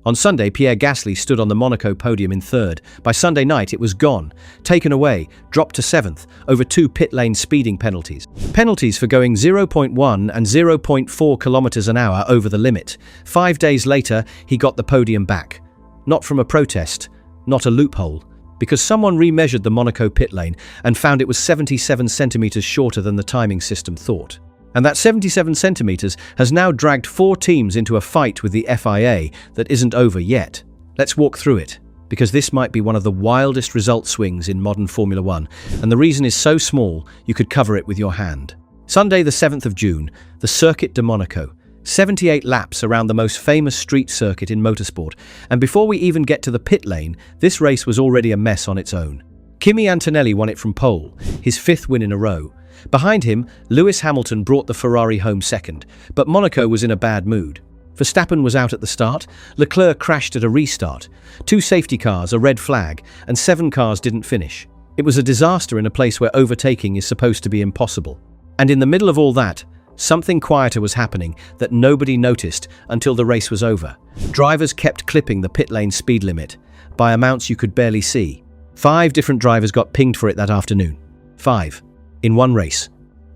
On Sunday, Pierre Gasly stood on the Monaco podium in third. By Sunday night, it was gone, taken away, dropped to seventh, over 2 pit lane speeding penalties. Penalties for going 0.1 and 0.4 kilometers an hour over the limit. 5 days later, he got the podium back. Not from a protest, not a loophole, because someone remeasured the Monaco pit lane and found it was 77 centimeters shorter than the timing system thought. And that 77 centimeters has now dragged 4 teams into a fight with the FIA that isn't over yet. Let's walk through it, because this might be one of the wildest result swings in modern Formula One, and the reason is so small you could cover it with your hand. Sunday the 7th of June, the Circuit de Monaco. 78 laps around the most famous street circuit in motorsport, and before we even get to the pit lane, this race was already a mess on its own. Kimi Antonelli won it from pole, his 5th win in a row. Behind him, Lewis Hamilton brought the Ferrari home second, but Monaco was in a bad mood. Verstappen was out at the start, Leclerc crashed at a restart, 2 safety cars, a red flag, and 7 cars didn't finish. It was a disaster in a place where overtaking is supposed to be impossible. And in the middle of all that, something quieter was happening that nobody noticed until the race was over. Drivers kept clipping the pit lane speed limit by amounts you could barely see. 5 different drivers got pinged for it that afternoon. 5. In one race.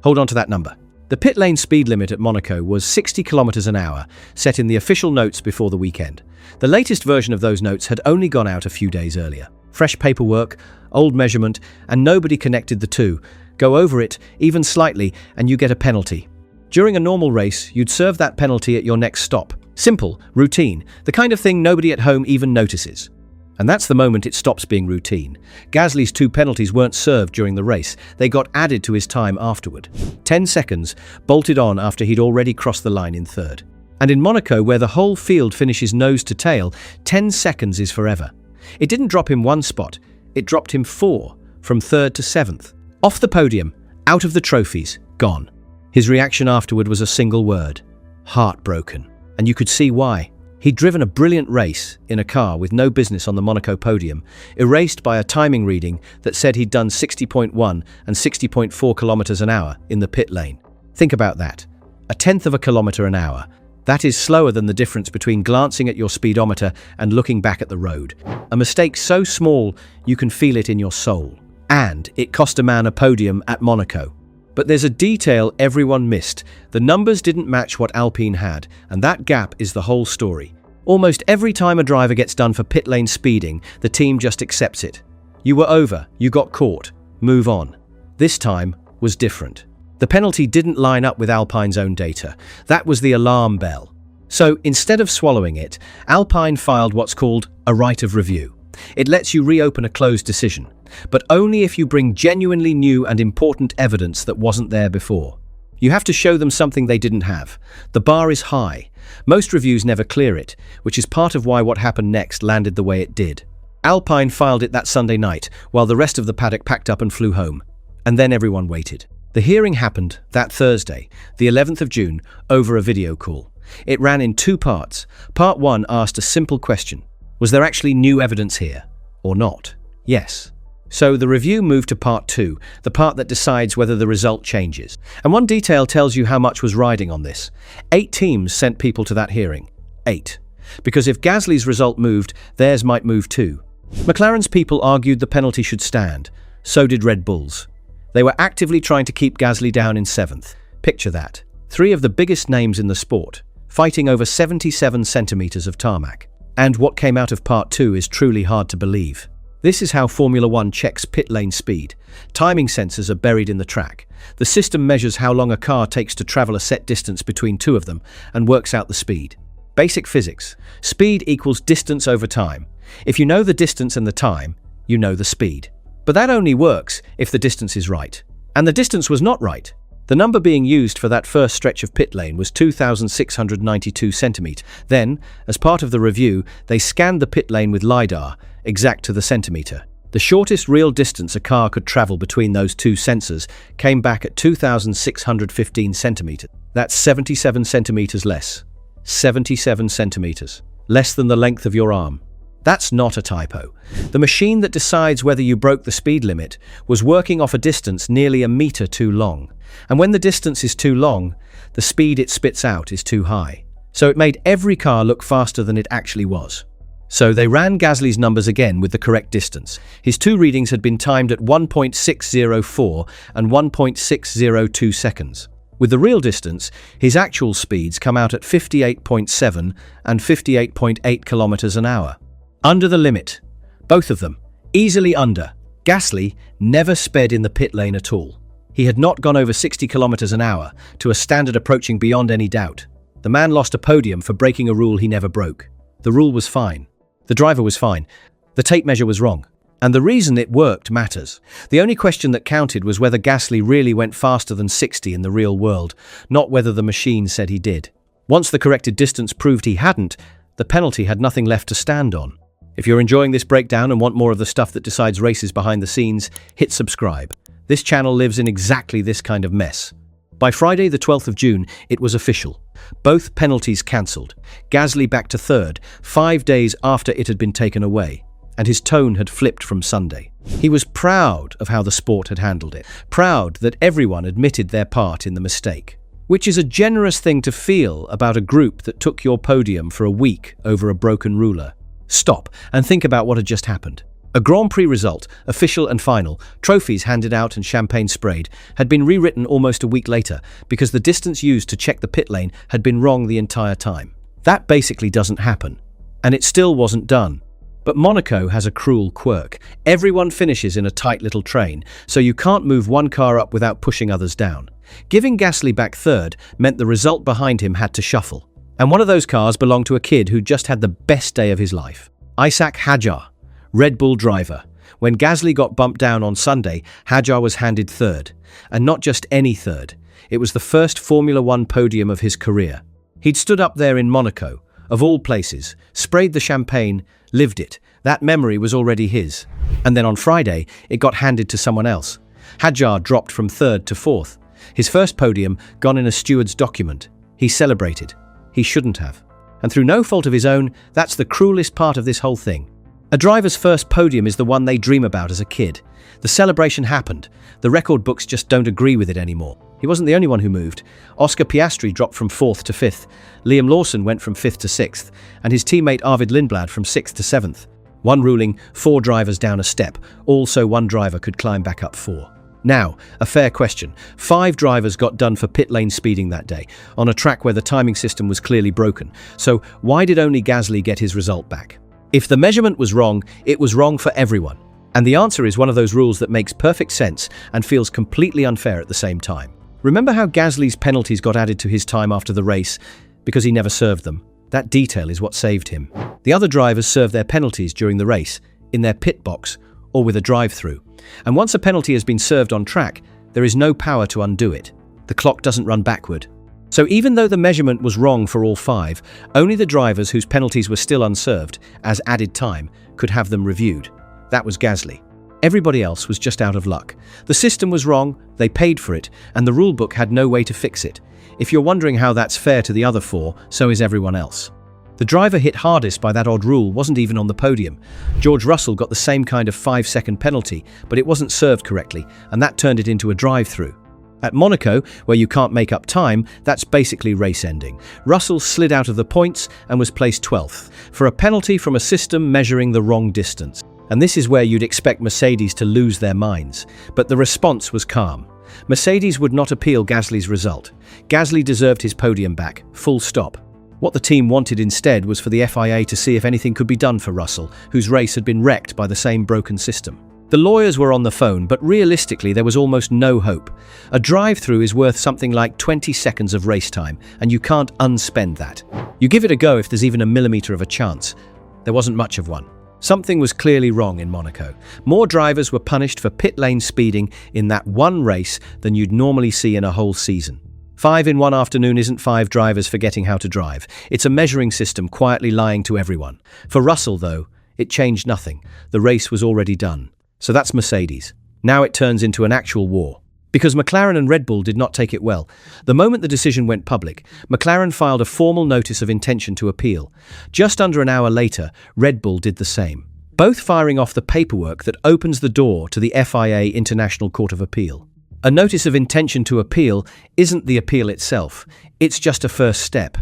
Hold on to that number. The pit lane speed limit at Monaco was 60 kilometers an hour, set in the official notes before the weekend. The latest version of those notes had only gone out a few days earlier. Fresh paperwork, old measurement, and nobody connected the two. Go over it, even slightly, and you get a penalty. During a normal race, you'd serve that penalty at your next stop. Simple, routine, the kind of thing nobody at home even notices. And that's the moment it stops being routine. Gasly's 2 penalties weren't served during the race. They got added to his time afterward. 10 seconds, bolted on after he'd already crossed the line in third. And in Monaco, where the whole field finishes nose to tail, 10 seconds is forever. It didn't drop him 1 spot, it dropped him 4, from 3rd to 7th. Off the podium, out of the trophies, gone. His reaction afterward was a single word: heartbroken. And you could see why. He'd driven a brilliant race in a car with no business on the Monaco podium, erased by a timing reading that said he'd done 60.1 and 60.4 kilometers an hour in the pit lane. Think about that. 1/10 of a kilometer an hour. That is slower than the difference between glancing at your speedometer and looking back at the road. A mistake so small you can feel it in your soul. And it cost a man a podium at Monaco. But there's a detail everyone missed. The numbers didn't match what Alpine had, and that gap is the whole story. Almost every time a driver gets done for pit lane speeding, the team just accepts it. You were over, you got caught, move on. This time was different. The penalty didn't line up with Alpine's own data. That was the alarm bell. So instead of swallowing it, Alpine filed what's called a right of review. It lets you reopen a closed decision, but only if you bring genuinely new and important evidence that wasn't there before. You have to show them something they didn't have. The bar is high. Most reviews never clear it, which is part of why what happened next landed the way it did. Alpine filed it that Sunday night, while the rest of the paddock packed up and flew home. And then everyone waited. The hearing happened that Thursday, the 11th of June, over a video call. It ran in 2 parts. Part 1 asked a simple question. Was there actually new evidence here, or not? Yes. So the review moved to part 2, the part that decides whether the result changes. And one detail tells you how much was riding on this. 8 teams sent people to that hearing. 8. Because if Gasly's result moved, theirs might move too. McLaren's people argued the penalty should stand. So did Red Bull's. They were actively trying to keep Gasly down in 7th. Picture that. 3 of the biggest names in the sport, fighting over 77 centimeters of tarmac. And what came out of part 2 is truly hard to believe. This is how Formula One checks pit lane speed. Timing sensors are buried in the track. The system measures how long a car takes to travel a set distance between 2 of them and works out the speed. Basic physics. Speed equals distance over time. If you know the distance and the time, you know the speed. But that only works if the distance is right. And the distance was not right. The number being used for that first stretch of pit lane was 2,692 centimeters. Then, as part of the review, they scanned the pit lane with LiDAR, exact to the centimeter. The shortest real distance a car could travel between those 2 sensors came back at 2,615 centimeters. That's 77 centimeters less. 77 centimeters. Less than the length of your arm. That's not a typo. The machine that decides whether you broke the speed limit was working off a distance nearly a meter too long. And when the distance is too long, the speed it spits out is too high. So it made every car look faster than it actually was. So they ran Gasly's numbers again with the correct distance. His two readings had been timed at 1.604 and 1.602 seconds. With the real distance, his actual speeds come out at 58.7 and 58.8 kilometers an hour. Under the limit. Both of them. Easily under. Gasly never sped in the pit lane at all. He had not gone over 60 kilometers an hour, to a standard approaching beyond any doubt. The man lost a podium for breaking a rule he never broke. The rule was fine. The driver was fine. The tape measure was wrong. And the reason it worked matters. The only question that counted was whether Gasly really went faster than 60 in the real world, not whether the machine said he did. Once the corrected distance proved he hadn't, the penalty had nothing left to stand on. If you're enjoying this breakdown and want more of the stuff that decides races behind the scenes, hit subscribe. This channel lives in exactly this kind of mess. By Friday, the 12th of June, it was official. Both penalties cancelled. Gasly back to third, 5 days after it had been taken away. And his tone had flipped from Sunday. He was proud of how the sport had handled it. Proud that everyone admitted their part in the mistake. Which is a generous thing to feel about a group that took your podium for a week over a broken ruler. Stop and think about what had just happened. A Grand Prix result, official and final, trophies handed out and champagne sprayed, had been rewritten almost a week later because the distance used to check the pit lane had been wrong the entire time. That basically doesn't happen. And it still wasn't done. But Monaco has a cruel quirk. Everyone finishes in a tight little train, so you can't move one car up without pushing others down. Giving Gasly back third meant the result behind him had to shuffle. And one of those cars belonged to a kid who just had the best day of his life. Isack Hadjar, Red Bull driver. When Gasly got bumped down on Sunday, Hadjar was handed third. And not just any third. It was the first Formula One podium of his career. He'd stood up there in Monaco, of all places, sprayed the champagne, lived it. That memory was already his. And then on Friday, it got handed to someone else. Hadjar dropped from third to fourth. His first podium gone in a steward's document. He celebrated. He shouldn't have. And through no fault of his own, that's the cruelest part of this whole thing. A driver's first podium is the one they dream about as a kid. The celebration happened. The record books just don't agree with it anymore. He wasn't the only one who moved. Oscar Piastri dropped from 4th to 5th. Liam Lawson went from 5th to 6th. And his teammate Arvid Lindblad from 6th to 7th. One ruling, 4 drivers down a step. Also, one driver could climb back up 4. Now, a fair question. 5 drivers got done for pit lane speeding that day, on a track where the timing system was clearly broken. So why did only Gasly get his result back? If the measurement was wrong, it was wrong for everyone. And the answer is one of those rules that makes perfect sense and feels completely unfair at the same time. Remember how Gasly's penalties got added to his time after the race because he never served them? That detail is what saved him. The other drivers served their penalties during the race, in their pit box, or with a drive-through. And once a penalty has been served on track, there is no power to undo it. The clock doesn't run backward. So even though the measurement was wrong for all 5, only the drivers whose penalties were still unserved, as added time, could have them reviewed. That was Gasly. Everybody else was just out of luck. The system was wrong, they paid for it, and the rulebook had no way to fix it. If you're wondering how that's fair to the other 4, so is everyone else. The driver hit hardest by that odd rule wasn't even on the podium. George Russell got the same kind of 5-second penalty, but it wasn't served correctly, and that turned it into a drive-through. At Monaco, where you can't make up time, that's basically race ending. Russell slid out of the points and was placed 12th, for a penalty from a system measuring the wrong distance. And this is where you'd expect Mercedes to lose their minds. But the response was calm. Mercedes would not appeal Gasly's result. Gasly deserved his podium back, full stop. What the team wanted instead was for the FIA to see if anything could be done for Russell, whose race had been wrecked by the same broken system. The lawyers were on the phone, but realistically there was almost no hope. A drive-through is worth something like 20 seconds of race time, and you can't unspend that. You give it a go if there's even a millimetre of a chance. There wasn't much of one. Something was clearly wrong in Monaco. More drivers were punished for pit lane speeding in that one race than you'd normally see in a whole season. 5 in one afternoon isn't 5 drivers forgetting how to drive. It's a measuring system quietly lying to everyone. For Russell, though, it changed nothing. The race was already done. So that's Mercedes. Now it turns into an actual war. Because McLaren and Red Bull did not take it well. The moment the decision went public, McLaren filed a formal notice of intention to appeal. Just under an hour later, Red Bull did the same. Both firing off the paperwork that opens the door to the FIA International Court of Appeal. A notice of intention to appeal isn't the appeal itself. It's just a first step.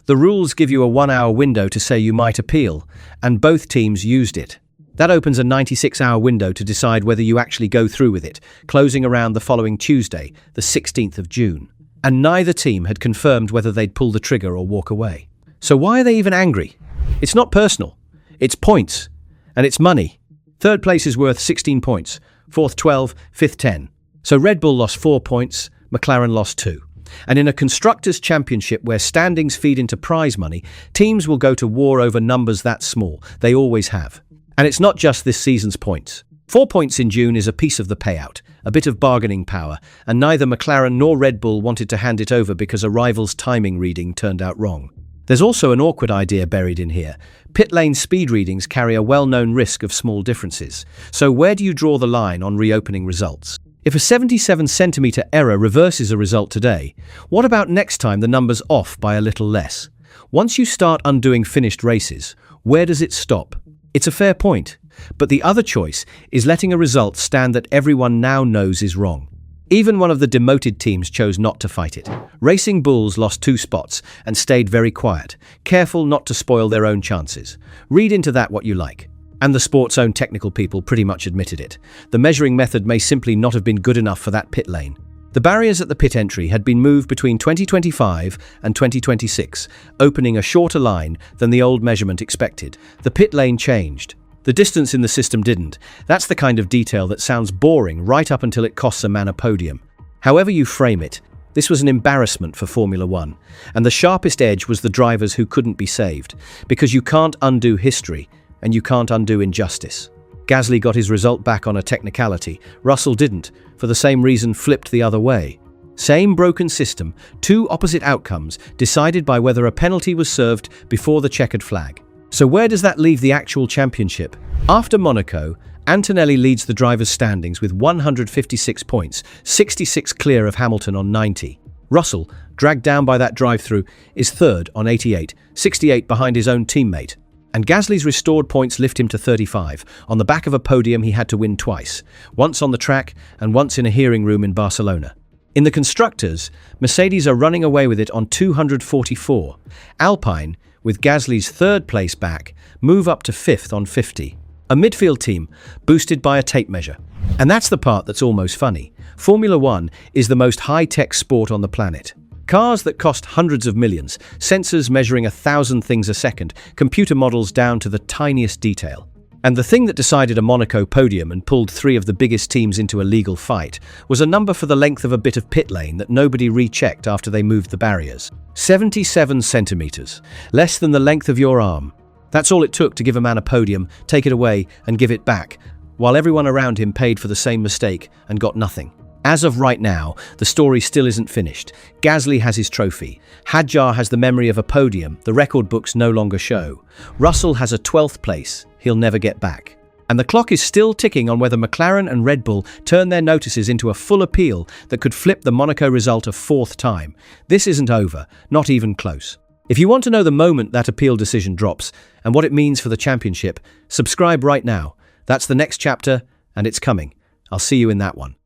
The rules give you a 1-hour window to say you might appeal, and both teams used it. That opens a 96-hour window to decide whether you actually go through with it, closing around the following Tuesday, the 16th of June. And neither team had confirmed whether they'd pull the trigger or walk away. So why are they even angry? It's not personal. It's points. And it's money. Third place is worth 16 points, fourth 12, fifth 10. So Red Bull lost 4 points, McLaren lost 2. And in a Constructors' Championship where standings feed into prize money, teams will go to war over numbers that small. They always have. And it's not just this season's points. 4 points in June is a piece of the payout, a bit of bargaining power, and neither McLaren nor Red Bull wanted to hand it over because a rival's timing reading turned out wrong. There's also an awkward idea buried in here. Pit lane speed readings carry a well-known risk of small differences. So where do you draw the line on reopening results? If a 77-centimetre error reverses a result today, what about next time the number's off by a little less? Once you start undoing finished races, where does it stop? It's a fair point, but the other choice is letting a result stand that everyone now knows is wrong. Even one of the demoted teams chose not to fight it. Racing Bulls lost 2 spots and stayed very quiet, careful not to spoil their own chances. Read into that what you like. And the sport's own technical people pretty much admitted it. The measuring method may simply not have been good enough for that pit lane. The barriers at the pit entry had been moved between 2025 and 2026, opening a shorter line than the old measurement expected. The pit lane changed. The distance in the system didn't. That's the kind of detail that sounds boring right up until it costs a man a podium. However you frame it, this was an embarrassment for Formula One, and the sharpest edge was the drivers who couldn't be saved, because you can't undo history, and you can't undo injustice. Gasly got his result back on a technicality. Russell didn't, for the same reason flipped the other way. Same broken system, 2 opposite outcomes, decided by whether a penalty was served before the checkered flag. So where does that leave the actual championship? After Monaco, Antonelli leads the drivers' standings with 156 points, 66 clear of Hamilton on 90. Russell, dragged down by that drive-through, is third on 88, 68 behind his own teammate. And Gasly's restored points lift him to 35, on the back of a podium he had to win twice, once on the track and once in a hearing room in Barcelona. In the Constructors, Mercedes are running away with it on 244. Alpine, with Gasly's third place back, move up to 5th on 50. A midfield team, boosted by a tape measure. And that's the part that's almost funny. Formula One is the most high-tech sport on the planet. Cars that cost hundreds of millions, sensors measuring 1,000 things a second, computer models down to the tiniest detail. And the thing that decided a Monaco podium and pulled 3 of the biggest teams into a legal fight was a number for the length of a bit of pit lane that nobody rechecked after they moved the barriers. 77 centimetres, less than the length of your arm. That's all it took to give a man a podium, take it away and give it back, while everyone around him paid for the same mistake and got nothing. As of right now, the story still isn't finished. Gasly has his trophy. Hadjar has the memory of a podium the record books no longer show. Russell has a 12th place he'll never get back. And the clock is still ticking on whether McLaren and Red Bull turn their notices into a full appeal that could flip the Monaco result a 4th time. This isn't over, not even close. If you want to know the moment that appeal decision drops and what it means for the championship, subscribe right now. That's the next chapter, and it's coming. I'll see you in that one.